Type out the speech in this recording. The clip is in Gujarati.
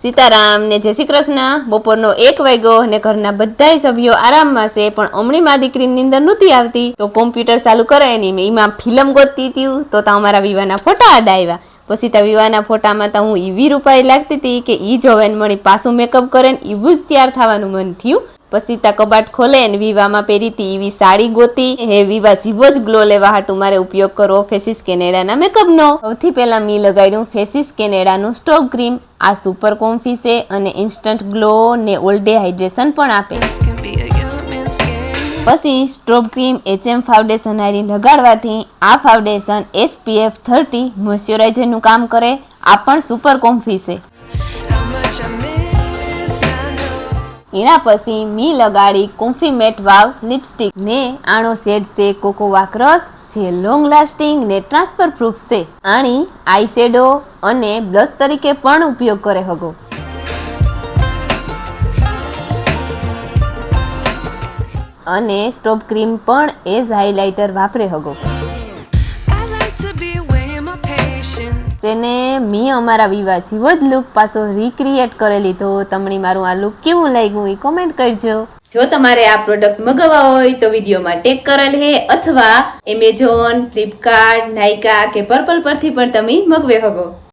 સીતારામ ને જય શ્રી કૃષ્ણ। બપોરનો 1 વાગ્યો ને ઘરના બધાય સભ્યો આરામમાં છે, પણ હમણી માં દીકરીની નીંદર નહોતી આવતી તો કોમ્પ્યુટર ચાલુ કરે ને એમાં ફિલ્મ ગોતતી હતી તો અમારા વિવાહના ફોટા આડા આવ્યા। પછી તો વિવાહના ફોટામાં તો હું એવી રૂપાઈ લાગતી હતી કે ઈ જોવે ને મળી પાછું મેકઅપ કરે ને એવું જ તૈયાર થવાનું મન થયું। પછી તા કબાટ ખોલે ને વિવાહમાં પહેરી હતી એવી સાડી ગોતી હે વિવાહ જીવો જ ગ્લો લેવા હાટુ મારે ઉપયોગ કરવો ફેસીસ કેનેડાના મેકઅપનો। સૌથી પહેલા મી લગાડ્યું ફેસીસ કેનેડાનું સ્ટોપ ક્રીમ। આ સુપર કોમ્ફી છે અને ઇન્સ્ટન્ટ ગ્લો ને ઓલ ડે હાઇડ્રેશન પણ આપે। પછી સ્ટ્રોબ ક્રીમ HM ફાઉન્ડેશન હારી લગાડવાથી આ ફાઉન્ડેશન SPF 30 મોઇશ્ચરાઇઝરનું કામ કરે। આ પણ સુપર કોમ્ફી છે। એના પછી મી લગાડી કોમ્ફી મેટ વાવ લિપસ્ટિક ને આનો શેડ છે કોકોવા ક્રશ, જે લોંગ લાસ્ટિંગ ને ટ્રાન્સફર પ્રૂફ છે। આની આઈ શેડો અને બ્લશ તરીકે પણ ઉપયોગ કરે હગો। અને સ્ટોપ ક્રીમ પણ એઝ હાઇલાઇટર વાપરે હગો। તેને મી અમારા વિવાહ જેવો જ લુક પાછો રિક્રિએટ કરી લીધો। તમને મારું આ લુક કેવું લાગ્યું એ કોમેન્ટ કરજો। જો તમારે આ પ્રોડક્ટ મગાવવા હોય તો વિડીયોમાં ટેગ કરેલ હે અથવા એમેઝોન, ફ્લિપકાર્ટ, નાયકા કે પર્પલ પરથી પણ તમે મગવે હગો।